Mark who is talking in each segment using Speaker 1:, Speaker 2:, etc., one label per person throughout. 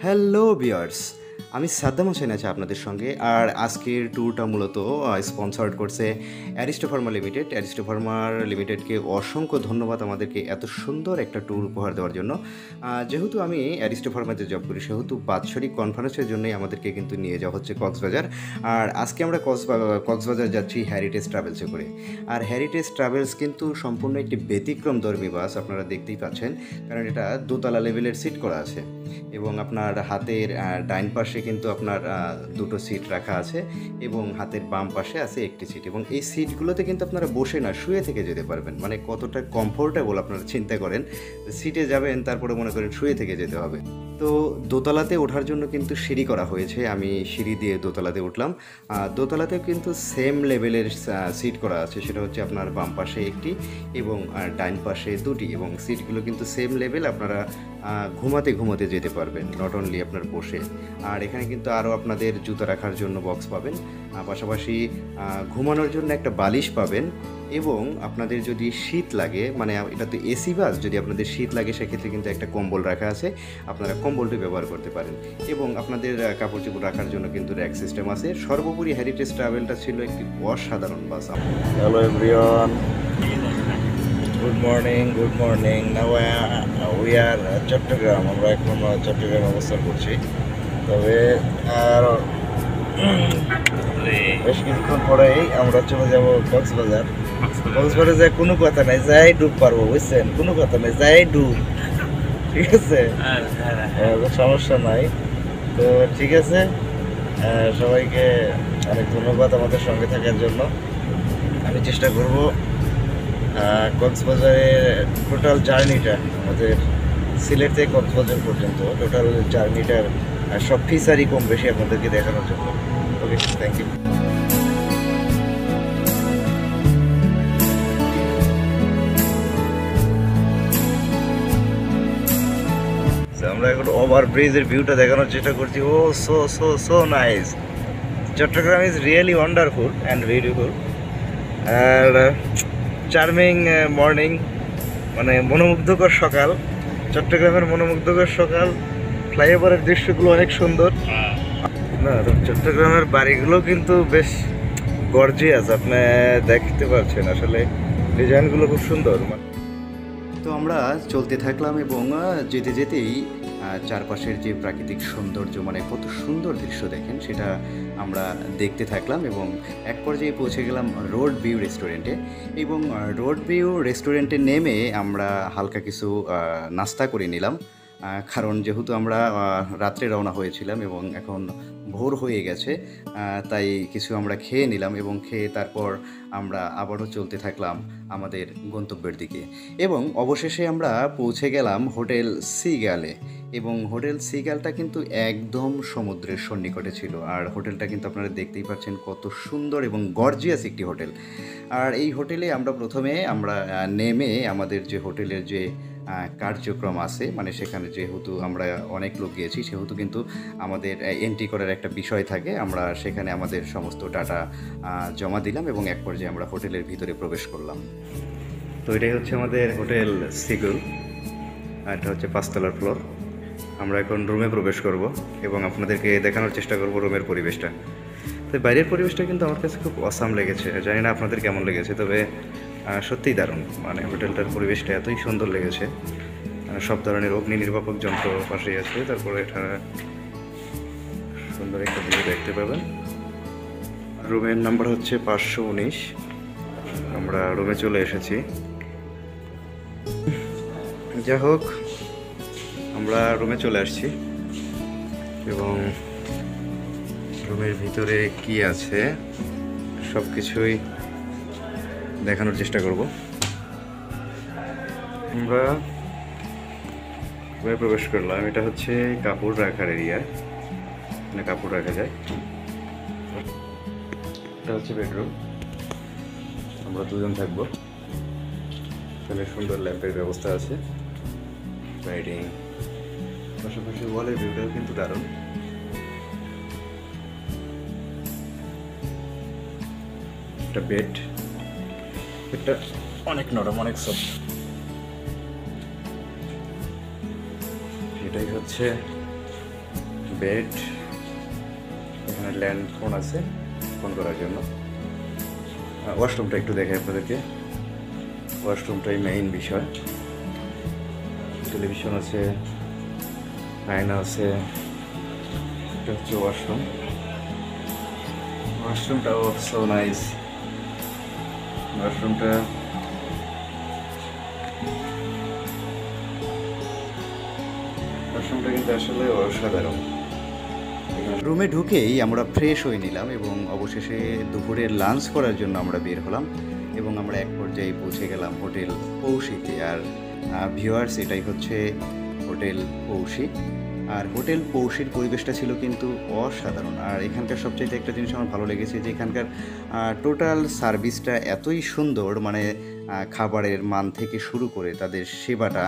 Speaker 1: Hello viewers, আমি সাদ্দাম হোসেন আছি আপনাদের সঙ্গে। আর আজকের ট্যুরটা মূলত স্পন্সর্ড করছে অ্যারিস্টো ফার্মা লিমিটেড। অ্যারিস্টো ফার্মা লিমিটেডকে অসংখ্য ধন্যবাদ আমাদেরকে এত সুন্দর একটা ট্যুর উপহার দেওয়ার জন্য। যেহেতু আমি অ্যারিস্টো ফার্মাতে জব করি, সেহেতু বাৎসরিক কনফারেন্সের জন্যই আমাদেরকে কিন্তু নিয়ে যাওয়া হচ্ছে কক্সবাজার। আর আজকে আমরা কক্সবাজার যাচ্ছি হেরিটেজ ট্রাভেলসে করে। আর হেরিটেজ ট্রাভেলস কিন্তু সম্পূর্ণ একটি ব্যতিক্রমধর্মী বাস, আপনারা দেখতেই পাচ্ছেন, কারণ এটা দোতলা লেভেলের সিট করা আছে এবং আপনার হাতের ডাইন পাশে কিন্তু আপনার দুটো সিট রাখা আছে এবং হাতের বাম পাশে আছে একটি সিট, এবং এই সিটগুলোতে কিন্তু আপনারা বসে না, শুয়ে থেকে যেতে পারবেন। মানে কতটা কমফোর্টেবল আপনারা চিন্তা করেন, সিটে যাবেন তারপরে মনে করেন শুয়ে থেকে যেতে হবে। তো দোতলাতে ওঠার জন্য কিন্তু সিঁড়ি করা হয়েছে, আমি সিঁড়ি দিয়ে দোতলাতে উঠলাম। দোতলাতেও কিন্তু সেম লেভেলের সিট করা আছে, সেটা হচ্ছে আপনার বাম পাশে একটি এবং ডাইন পাশে দুটি, এবং সিটগুলো কিন্তু সেম লেভেল। আপনারা ঘুমাতে ঘুমাতে যেতে পারবেন, নট অনলি আপনার বসে। আর এখানে কিন্তু আরও আপনাদের জুতো রাখার জন্য বক্স পাবেন, পাশাপাশি ঘুমানোর জন্য একটা বালিশ পাবেন, এবং আপনাদের যদি শীত লাগে, মানে এটা তো এসি বাস, যদি আপনাদের শীত লাগে সেক্ষেত্রে কিন্তু একটা কম্বল রাখা আছে, আপনারা কম্বলটি ব্যবহার করতে পারেন। এবং আপনাদের কাপড় চোপড় রাখার জন্য কিন্তু র্যাক সিস্টেম আছে। সর্বোপরি হেরিটেজ ট্রাভেলটা ছিল একটি অসাধারণ bus.
Speaker 2: Hello everyone, good morning. Now we are Chattogram. আমরা এখন চট্টগ্রামে অবস্থান করছি, তবে আর বেশ কিছুক্ষণ পরেই আমরা চলে যাব কক্সবাজার। কক্সবাজারে যায় কোনো কথা নাই, যাই ডুব পারবো, বুঝছেন? কোনো কথা নাই, যাই ডুব, ঠিক আছে? সমস্যা নাই। তো ঠিক আছে, সবাইকে অনেক ধন্যবাদ আমাদের সঙ্গে থাকার জন্য। আমি চেষ্টা করব কক্সবাজারের টোটাল জার্নিটা, আমাদের সিলেট থেকে কক্সবাজার পর্যন্ত টোটাল জার্নিটার সব ফিচারই কম বেশি আপনাদেরকে দেখানোর জন্য। Okay, thank you. আমরা এখন ওভার ব্রিজের ভিউটা দেখানোর চেষ্টা করছি। ও so so so nice. Chattogram is really wonderful and beautiful. আর চার্মিং মর্নিং, মানে মনোমুগ্ধকর সকাল। চট্টগ্রামের মনোমুগ্ধকর সকাল। ফ্লাইওভারের দৃশ্যগুলো অনেক সুন্দর না? চট্টগ্রামের বাড়িগুলো কিন্তু বেশ গর্জিয়াস, আপনি দেখতে পাচ্ছেন, আসলে ডিজাইনগুলো খুব সুন্দর।
Speaker 1: তো আমরা চলতে থাকলাম এবং যেতে যেতেই চারপাশের যে প্রাকৃতিক সৌন্দর্য, মানে কত সুন্দর দৃশ্য দেখেন, সেটা আমরা দেখতে থাকলাম এবং এক পর্যায়ে পৌঁছে গেলাম রোড ভিউ রেস্টুরেন্টে। এবং রোড ভিউ রেস্টুরেন্টে নেমে আমরা হালকা কিছু নাস্তা করে নিলাম, কারণ যেহেতু আমরা রাত্রে রওনা হয়েছিলাম এবং এখন ভোর হয়ে গেছে, তাই কিছু আমরা খেয়ে নিলাম এবং খেয়ে তারপর আমরা আবারও চলতে থাকলাম আমাদের গন্তব্যের দিকে। এবং অবশেষে আমরা পৌঁছে গেলাম হোটেল সিগালে, এবং হোটেল সিগালটা কিন্তু একদম সমুদ্রের সন্নিকটে ছিল। আর হোটেলটা কিন্তু আপনারা দেখতেই পাচ্ছেন কত সুন্দর এবং গর্জিয়াস একটি হোটেল। আর এই হোটেলে আমরা প্রথমে নেমে আমাদের যে হোটেলের যে কার্যক্রম আছে, মানে সেখানে যেহেতু আমরা অনেক লোক গিয়েছি, সেহেতু কিন্তু আমাদের এন্ট্রি করার একটা বিষয় থাকে। আমরা সেখানে আমাদের সমস্ত ডাটা জমা দিলাম এবং এক পর্যায়ে আমরা হোটেলের ভিতরে প্রবেশ করলাম। তো এটাই হচ্ছে আমাদের হোটেল সিগুল, আর এটা হচ্ছে 5 তলার ফ্লোর। আমরা এখন রুমে প্রবেশ করব এবং আপনাদেরকে দেখানোর চেষ্টা করব রুমের পরিবেশটা। তো বাইরের পরিবেশটা কিন্তু আমার কাছে খুব অসাম লেগেছে, জানি না আপনাদের কেমন লেগেছে, তবে সত্যিই দারুণ। মানে হোটেলটার পরিবেশটা এতই সুন্দর লেগেছে, সব ধরনের অগ্নি নির্বাপক যন্ত্র পাশেই আছে। তারপরে এটা সুন্দর একটা ভিউ দেখতে পাবেন। রুমের নাম্বার হচ্ছে 519। আমরা রুমে চলে এসেছি। যা হোক, আমরা রুমে চলে আসছি এবং রুমের ভিতরে কি আছে সব কিছুই দেখানোর চেষ্টা করব। আমরা রুমে প্রবেশ করলাম। এটা হচ্ছে কাপড় রাখার এরিয়া, এখানে কাপড় রাখা যায়। এটা হচ্ছে বেডরুম, আমরা দুজন থাকবো। এখানে সুন্দর ল্যাম্পের ব্যবস্থা আছে, লাইটিং, পাশাপাশি ওয়ালের ভিউটাও কিন্তু দারুণ। একটা বেড, এটা অনেক নরম, অনেক সফট। এটাই হচ্ছে বেড, এখানে ল্যান্ড ফোন আছে ফোন করার জন্য। ওয়াশরুমটা একটু দেখাই আপনাদেরকে, ওয়াশরুমটাই মেইন বিষয়। টেলিভিশন আছে, আয়না আছে, এটা হচ্ছে ওয়াশরুম। ওয়াশরুমটাও সো নাইস। ওয়াশরুমটা কিন্তু আসলে অসাধারণ। রুমে ঢুকেই আমরা ফ্রেশ হয়ে নিলাম এবং অবশেষে দুপুরের লাঞ্চ করার জন্য আমরা বের হলাম এবং আমরা এক পর্যায়ে পৌঁছে গেলাম হোটেল পৌশিতে। আর ভিউয়ার্স, এটাই হচ্ছে হোটেল পৌশি। আর হোটেল পৌশির পরিবেশটা ছিল কিন্তু অসাধারণ। আর এখানকার সবচাইতে একটা জিনিস আমার ভালো লেগেছে যে এখানকার টোটাল সার্ভিসটা এতই সুন্দর, মানে খাবারের মান থেকে শুরু করে তাদের সেবাটা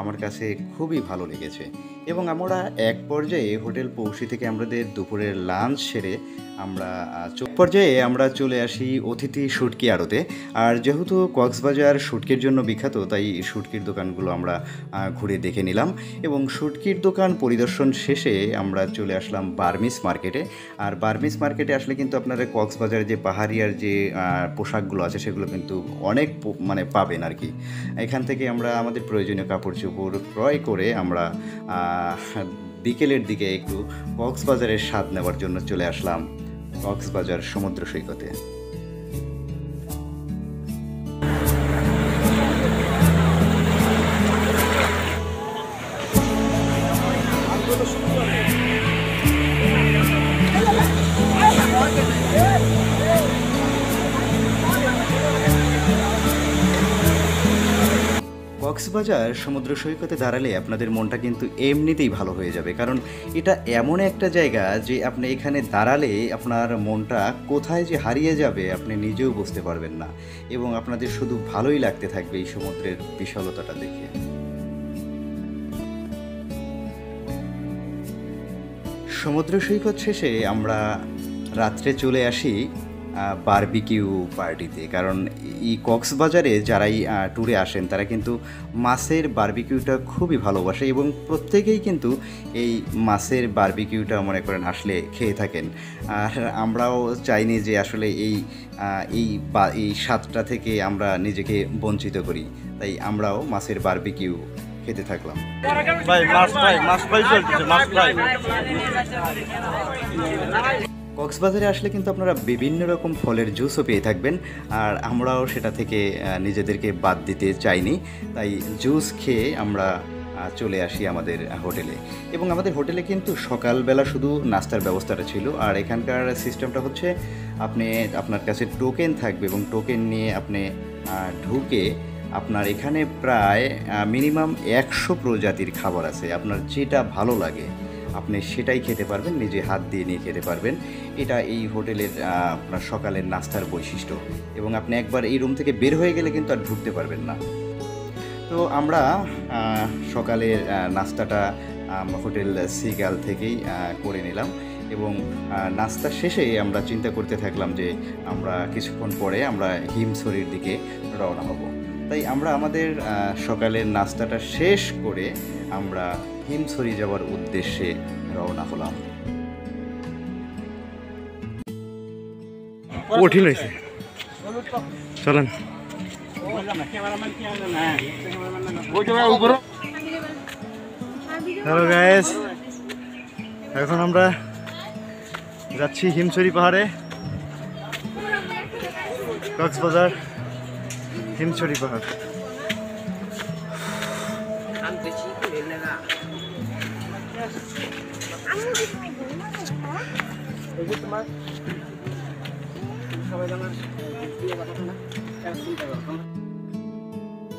Speaker 1: আমার কাছে খুবই ভালো লেগেছে। এবং আমরা এক পর্যায়ে হোটেল পৌশি থেকে আমাদের দুপুরের লাঞ্চ সেরে আমরা চলে আসি অতিথি শুটকি আড়তে। আর যেহেতু কক্সবাজার শুটকির জন্য বিখ্যাত, তাই শুটকির দোকানগুলো আমরা ঘুরে দেখে নিলাম এবং শুটকির দোকান পরিদর্শন শেষে আমরা চলে আসলাম বার্মিস মার্কেটে। আর বার্মিস মার্কেটে আসলে কিন্তু আপনারা কক্সবাজারের যে পাহাড়িয়ার যে পোশাকগুলো আছে সেগুলো কিন্তু অনেক মানে পাবেন আর কি। এখান থেকে আমরা আমাদের প্রয়োজনীয় কাপড় চোপড় ক্রয় করে আমরা বিকেলের দিকে একটু কক্সবাজারের স্বাদ নেওয়ার জন্য চলে আসলাম কক্সবাজার সমুদ্র সৈকতে। কক্সবাজার সমুদ্র সৈকতে দাঁড়ালে আপনাদের মনটা কিন্তু এমনিতেই ভালো হয়ে যাবে, কারণ এটা এমন একটা জায়গা যে আপনি এখানে দাঁড়ালে আপনার মনটা কোথায় যে হারিয়ে যাবে আপনি নিজেও বুঝতে পারবেন না এবং আপনাদের শুধু ভালোই লাগতে থাকবে এই সমুদ্রের বিশালতাটা দেখে। সমুদ্র সৈকত শেষে আমরা রাত্রে চলে আসি বারবিকিউ পার্টিতে, কারণ এই কক্সবাজারে যারাই ট্যুরে আসেন তারা কিন্তু মাছের বারবিকিউটা খুবই ভালোবাসে এবং প্রত্যেকেই কিন্তু এই মাছের বারবিকিউটা মনে করেন আসলে খেয়ে থাকেন। আর আমরাও চাইনি যে আসলে এই স্বাদটা থেকে আমরা নিজেকে বঞ্চিত করি, তাই আমরাও মাছের বারবিকিউ খেতে থাকলাম। কক্সবাজারে আসলে কিন্তু আপনারা বিভিন্ন রকম ফলের জুসও পেয়ে থাকবেন, আর আমরাও সেটা থেকে নিজেদেরকে বাদ দিতে চাইনি, তাই জুস খেয়ে আমরা চলে আসি আমাদের হোটেলে। এবং আমাদের হোটেলে কিন্তু সকালবেলা শুধু নাস্তার ব্যবস্থাটা ছিল, আর এখানকার সিস্টেমটা হচ্ছে আপনার কাছে টোকেন থাকবে এবং টোকেন নিয়ে আপনি ঢুকে আপনার এখানে প্রায় মিনিমাম 100 প্রজাতির খাবার আছে। আপনার যেটা ভালো লাগে আপনি সেটাই খেতে পারবেন, নিজে হাত দিয়ে নিয়ে খেতে পারবেন। এটা এই হোটেলের আপনার সকালের নাস্তার বৈশিষ্ট্য এবং আপনি একবার এই রুম থেকে বের হয়ে গেলে কিন্তু আর ঢুকতে পারবেন না। তো আমরা সকালের নাস্তাটা হোটেল সিগাল থেকেই করে নিলাম এবং নাস্তা শেষে আমরা চিন্তা করতে থাকলাম যে আমরা কিছুক্ষণ পরে আমরা হিমছড়ির দিকে রওনা হব। তাই আমরা আমাদের সকালের নাস্তাটা শেষ করে আমরা হিমছড়ি যাওয়ার উদ্দেশ্যে রওনা হলাম। কঠিন হয়েছে, চলেন। হ্যালো গাইস, এখন আমরা যাচ্ছি হিমছড়ি পাহাড়ে, কক্সবাজার হিমছড়ি পাহাড়।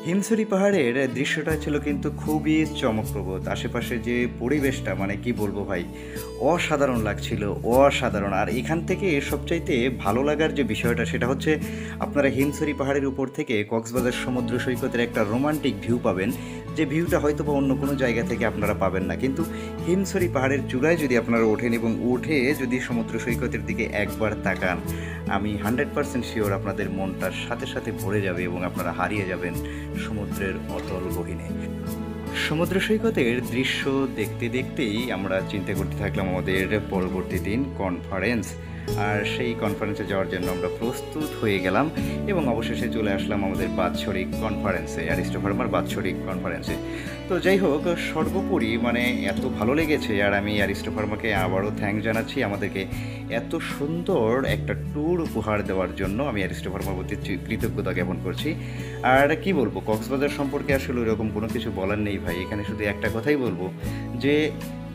Speaker 1: হিমছড়ি পাহাড়ের দৃশ্যটা ছিল কিন্তু খুবই চমকপ্রদ। আশেপাশে যে পরিবেশটা মানে কি বলবো ভাই, অসাধারণ লাগছিল, অসাধারণ। আর এখান থেকে সবচাইতে ভালো লাগার যে বিষয়টা সেটা হচ্ছে আপনারা হিমছড়ি পাহাড়ের উপর থেকে কক্সবাজার সমুদ্র সৈকতের একটা রোমান্টিক ভিউ পাবেন, যে ভিউটা হয়তো বা অন্য কোনো জায়গা থেকে আপনারা পাবেন না। কিন্তু হিমছড়ি পাহাড়ের চূড়ায় যদি আপনারা ওঠেন এবং উঠে যদি সমুদ্র সৈকতের দিকে একবার তাকান, আমি 100% শিওর আপনাদের মনটার সাথে সাথে ভরে যাবে এবং আপনারা হারিয়ে যাবেন সমুদ্রের অতল গহীনে। সমুদ্র সৈকতের দৃশ্য দেখতে দেখতেই আমরা চিন্তা করতে থাকলাম আমাদের পরবর্তী দিন কনফারেন্স। আর সেই কনফারেন্সে যাওয়ার জন্য আমরা প্রস্তুত হয়ে গেলাম এবং অবশেষে চলে আসলাম আমাদের বাৎসরিক কনফারেন্সে, অ্যারিস্টো ফার্মার বাৎসরিক কনফারেন্সে। তো যাই হোক, সর্বোপরি মানে এত ভালো লেগেছে, আর আমি অ্যারিস্টো ফার্মাকে আবারও থ্যাঙ্ক জানাচ্ছি আমাদেরকে এত সুন্দর একটা ট্যুর উপহার দেওয়ার জন্য। আমি অ্যারিস্টো ফার্মার প্রতি কৃতজ্ঞতা জ্ঞাপন করছি। আর কি বলবো, কক্সবাজার সম্পর্কে আসলে ওরকম কোনো কিছু বলার নেই ভাই। এখানে শুধু একটা কথাই বলবো যে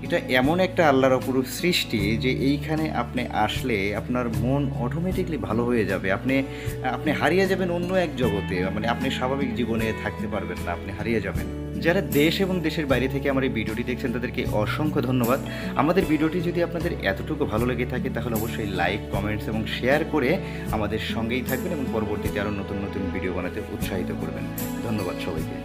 Speaker 1: এটা এমন একটা আল্লাহর অপরূপ সৃষ্টি যে এইখানে আপনি আসলে আপনার মন অটোমেটিকলি ভালো হয়ে যাবে। আপনি হারিয়ে যাবেন অন্য এক জগতে, মানে আপনি স্বাভাবিক জীবনে থাকতে পারবেন না, আপনি হারিয়ে যাবেন। যারা দেশ এবং দেশের বাইরে থেকে আমার এই ভিডিওটি দেখছেন তাদেরকে অসংখ্য ধন্যবাদ। আমাদের ভিডিওটি যদি আপনাদের এতটুকু ভালো লেগে থাকে তাহলে অবশ্যই লাইক, কমেন্টস এবং শেয়ার করে আমাদের সঙ্গেই থাকবেন এবং পরবর্তীতে আরও নতুন নতুন ভিডিও বানাতে উৎসাহিত করবেন। ধন্যবাদ সবাইকে।